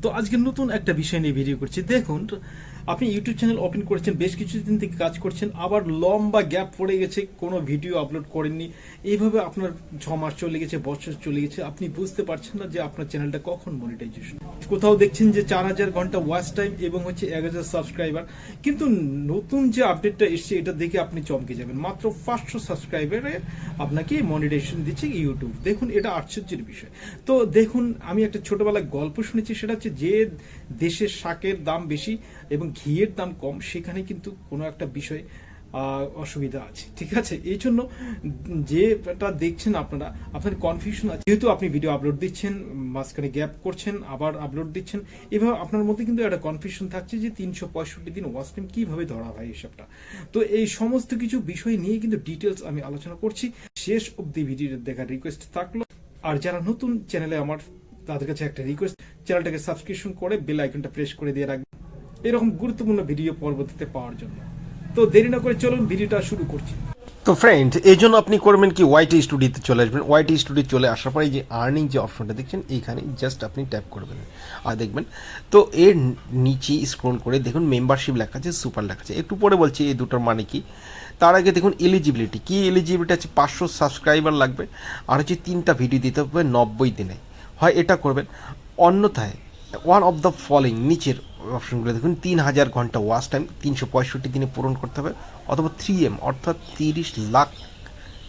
তো আজকে নতুন একটা বিষয় নিয়ে ভিডিও করছি। দেখুন, আপনি ইউটিউব চ্যানেল ওপেন করেছেন, বেশ কিছুদিন থেকে কাজ করছেন, আবার লম্বা গ্যাপ পড়ে গেছে, কোনো ভিডিও আপলোড করেননি। এইভাবে আপনার 6 মাস চলে গেছে, বছর চলে গেছে, আপনি বুঝতে পারছেন না যে আপনার চ্যানেলটা কখন মনিটাইজেশন। কোথাও দেখছেন যে 4000 ঘন্টা ওয়াচ টাইম এবং হচ্ছে 1000 সাবস্ক্রাইবার, কিন্তু নতুন যে আপডেটটা এসছে এটা দেখে আপনি চমকে যাবেন। মাত্র 500 সাবস্ক্রাইবারে আপনাকে মনিটাইজেশন দিচ্ছে ইউটিউব। দেখুন, এটা আশ্চর্যের বিষয়। তো দেখুন, আমি একটা ছোটবেলায় গল্প শুনেছি, সেটা হচ্ছে যে দেশের শাকের দাম বেশি এবং ঘিয়ের দাম কম, সেখানে কিন্তু কোনো একটা বিষয় অসুবিধা আছে, ঠিক আছে? এই জন্য যেটা দেখছেন আপনারা, আপনার কনফিউশন আছে, যেহেতু আপনি ভিডিও আপলোড দিচ্ছেন, মাঝখানে গ্যাপ করছেন, আবার আপলোড দিচ্ছেন, এভাবে আপনার মধ্যে কিন্তু একটা কনফিউশন থাকছে যে 365 দিন ওয়াচ টাইম কিভাবে ধরা হয় এসবটা। তো এই সমস্ত কিছু বিষয় নিয়ে কিন্তু ডিটেলস আমি আলোচনা করছি। শেষ অবধি ভিডিও দেখার রিকোয়েস্ট থাকলো। আর যারা নতুন চ্যানেলে আমার, তাদের কাছে একটা রিকোয়েস্ট, চ্যানেলটাকে সাবস্ক্রিপশন করে বেল আইকনটা প্রেস করে দিয়ে রাখবেন এরকম গুরুত্বপূর্ণ ভিডিও পরবর্তীতে পাওয়ার জন্য। তো দেরি না করে চলুন ভিডিওটা শুরু করছি। তো ফ্রেন্ড, এই জন্য আপনি করবেন কি, ওয়াইটি স্টুডিওতে চলে আসবেন। ওয়াইটি স্টুডিও চলে আসার পরে যে আর্নিং যে অপশনটা দেখছেন, এইখানে জাস্ট আপনি ট্যাপ করবেন আর দেখবেন। তো এর নিচে স্ক্রল করে দেখুন মেম্বারশিপ লেখা আছে, সুপার লেখা আছে। একটু পরে বলছি এই দুটোর মানে কি। তার আগে দেখুন এলিজিবিলিটি কি। এলিজিবিলিটি আছে 500 সাবস্ক্রাইবার লাগবে, আর হচ্ছে 3টা ভিডিও দিতে হবে 90 দিনে। হয় এটা করবেন, অন্যথায় ওয়ান অফ দ্য ফলোইং নিচের অপশনগুলো দেখুন, 3000 ঘন্টা ওয়াচ টাইম 365 দিনে পূরণ করতে হবে, অথবা 3M অর্থাৎ 30 লাখ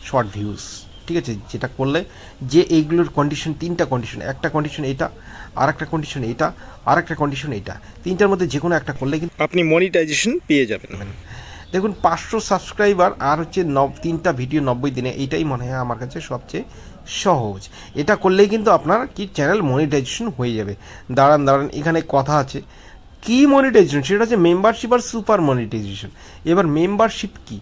শর্ট ভিউজ। ঠিক আছে, যেটা করলে যে এইগুলোর কন্ডিশন, 3টা কন্ডিশন, একটা কন্ডিশন এটা, আর একটা কন্ডিশন এটা, আর একটা কন্ডিশন এটা, 3টার মধ্যে যে কোনো একটা করলে কিন্তু আপনি মনিটাইজেশন পেয়ে যাবেন। দেখুন 500 সাবস্ক্রাইবার আর হচ্ছে 3টা ভিডিও 90 দিনে, এইটাই মনে হয় আমার কাছে সবচেয়ে সহজ। এটা করলেই কিন্তু আপনার কি চ্যানেল মনিটাইজেশন হয়ে যাবে। দাঁড়ান, এখানে কথা আছে কি মনিটাইজেশন, সেটা হচ্ছে মেম্বারশিপ আর সুপার মনিটাইজেশন। এবার মেম্বারশিপ কি?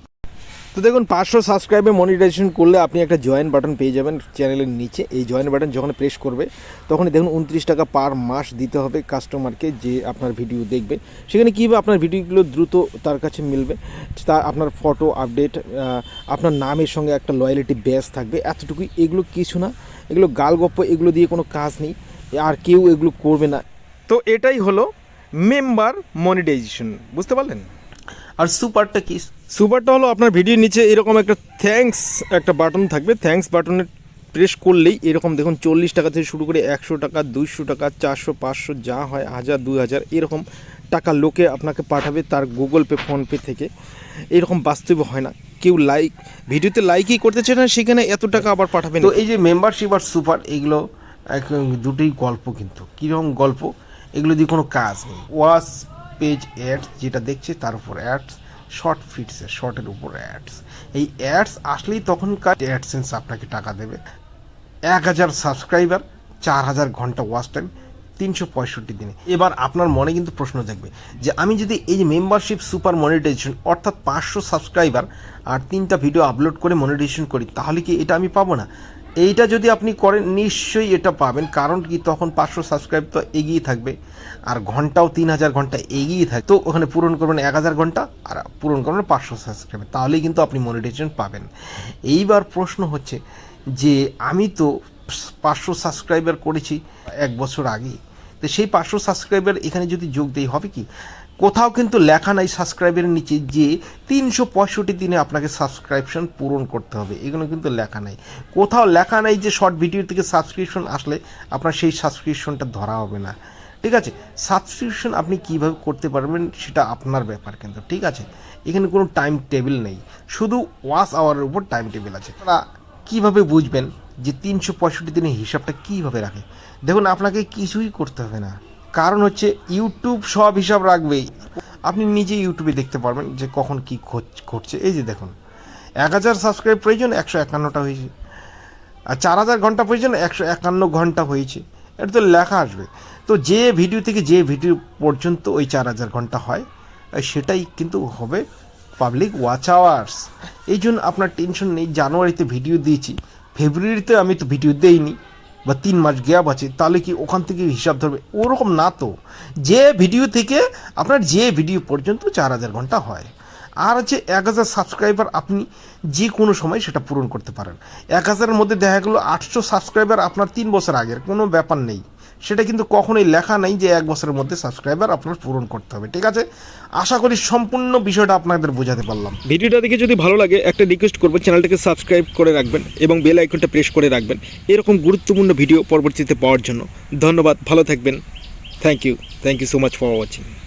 তো দেখুন 500 সাবস্ক্রাইবে মনিটাইজেশন করলে আপনি একটা জয়েন বাটন পেয়ে যাবেন চ্যানেলের নিচে। এই জয়েন বাটন যখন প্রেস করবে তখনই দেখুন 29 টাকা পার মাস দিতে হবে কাস্টমারকে, যে আপনার ভিডিও দেখবে। সেখানে কীভাবে আপনার ভিডিওগুলো দ্রুত তার কাছে মিলবে, তা আপনার ফটো আপডেট, আপনার নামের সঙ্গে একটা লয়ালিটি ব্যাজ থাকবে, এতটুকুই। এগুলো কিছু না, এগুলো গালগপ্প, এগুলো দিয়ে কোনো কাজ নেই, আর কেউ এগুলো করবে না। তো এটাই হলো মেম্বার মনিটাইজেশন, বুঝতে পারলেন? আর সুপারটা কি? সুপারটা হলো আপনার ভিডিওর নিচে এরকম একটা থ্যাঙ্কস একটা বাটন থাকবে। থ্যাঙ্কস বাটনে প্রেস করলেই এরকম দেখুন 40 টাকা থেকে শুরু করে 100 টাকা, 200 টাকা, 400, 500, যা হয় 1000, 2000 এরকম টাকা লোকে আপনাকে পাঠাবে তার গুগল পে, ফোনপে থেকে। এরকম বাস্তবে হয় না, কেউ লাইক ভিডিওতে লাইকই করতে চায় না, সেখানে এত টাকা আবার পাঠাবে না। তো এই যে মেম্বারশিপ আর সুপার, এগুলো দুটোই গল্প, কিন্তু কীরকম গল্প, এগুলো দিয়ে কোনো কাজ নেই। ওয়াচ পেজ অ্যাডস যেটা দেখছে তার উপর অ্যাডস, শর্ট ফিটসে শর্টের উপর অ্যাডস। এই অ্যাডস আসলেই তখনকার অ্যাডসেন্স আপনাকে টাকা দেবে। 1000 সাবস্ক্রাইবার, 4000 ঘন্টা ওয়াচ টাইম, 365 দিনে। এবার আপনার মনে কিন্তু প্রশ্ন থাকবে যে আমি যদি এই যে মেম্বারশিপ সুপার মনিটাইজেশন অর্থাৎ 500 সাবস্ক্রাইবার আর 3টা ভিডিও আপলোড করে মনিটাইজেশন করি, তাহলে কি এটা আমি পাবো না? এইটা যদি আপনি করেন নিশ্চয়ই এটা পাবেন। কারণ কি, তখন 500 সাবস্ক্রাইব তো এগিয়ে থাকবে, আর ঘন্টাও 3000 ঘন্টা এগিয়ে থাকে। তো ওখানে পূরণ করবেন 1000 ঘন্টা আর পূরণ করবেন 500 সাবস্ক্রাইব, তাহলেই কিন্তু আপনি মনিটাইজেশন পাবেন। এইবার প্রশ্ন হচ্ছে যে আমি তো 500 সাবস্ক্রাইবার করেছি 1 বছর আগে, তো সেই 500 সাবস্ক্রাইবার এখানে যদি যোগ দেই হবে কি? কোথাও কিন্তু লেখা নাই সাবস্ক্রাইবারের নিচে যে 365 দিনে আপনাকে সাবস্ক্রিপশন পূরণ করতে হবে, এগুলো কিন্তু লেখা নাই। কোথাও লেখা নাই যে শর্ট ভিডিও থেকে সাবস্ক্রিপশন আসলে আপনার সেই সাবস্ক্রিপশনটা ধরা হবে না। ঠিক আছে, সাবস্ক্রিপশন আপনি কিভাবে করতে পারবেন সেটা আপনার ব্যাপার, কিন্তু ঠিক আছে, এখানে কোনো টাইম টেবিল নেই, শুধু ওয়াচ আওয়ারের উপর টাইম টেবিল আছে। আপনারা কীভাবে বুঝবেন যে 365 দিনের হিসাবটা কীভাবে রাখে? দেখুন, আপনাকে কিছুই করতে হবে না, কারণ হচ্ছে ইউটিউব সব হিসাব রাখবেই। আপনি নিজে ইউটিউবে দেখতে পারবেন যে কখন কী ঘটছে। এই যে দেখুন, 1000 সাবস্ক্রাইব প্রয়োজন, 151টা হয়েছে, আর 4000 ঘন্টা প্রয়োজন, 151 ঘন্টা হয়েছে। এটা তো লেখা আসবে। তো যে ভিডিও থেকে যে ভিডিও পর্যন্ত ওই 4000 ঘন্টা হয়, সেটাই কিন্তু হবে পাবলিক ওয়াচ আওয়ার্স। এই জন্য আপনার টেনশন নেই। জানুয়ারিতে ভিডিও দিয়েছি, ফেব্রুয়ারিতে আমি তো ভিডিও দেইনি, বা 3 মাস গ্যাপ আছে, তাহলে কি ওখান থেকে হিসাব ধরবে? ওরকম না তো। যে ভিডিও থেকে আপনার যে ভিডিও পর্যন্ত 4000 ঘন্টা হয়, আর হচ্ছে 1000 সাবস্ক্রাইবার আপনি যে কোনো সময় সেটা পূরণ করতে পারেন। 1000-এর মধ্যে দেখা গেলো 800 সাবস্ক্রাইবার আপনার 3 বছর আগের, কোনো ব্যাপার নেই, সেটা কিন্তু কখনোই লেখা নেই যে 1 বছরের মধ্যে সাবস্ক্রাইবার আপনার পূরণ করতে হবে। ঠিক আছে, আশা করি সম্পূর্ণ বিষয়টা আপনাদের বোঝাতে পারলাম। ভিডিওটা দেখে যদি ভালো লাগে একটা রিকোয়েস্ট করবো, চ্যানেলটাকে সাবস্ক্রাইব করে রাখবেন এবং বেল আইকনটা প্রেস করে রাখবেন এরকম গুরুত্বপূর্ণ ভিডিও পরবর্তীতে পাওয়ার জন্য। ধন্যবাদ, ভালো থাকবেন। Thank you so much for watching.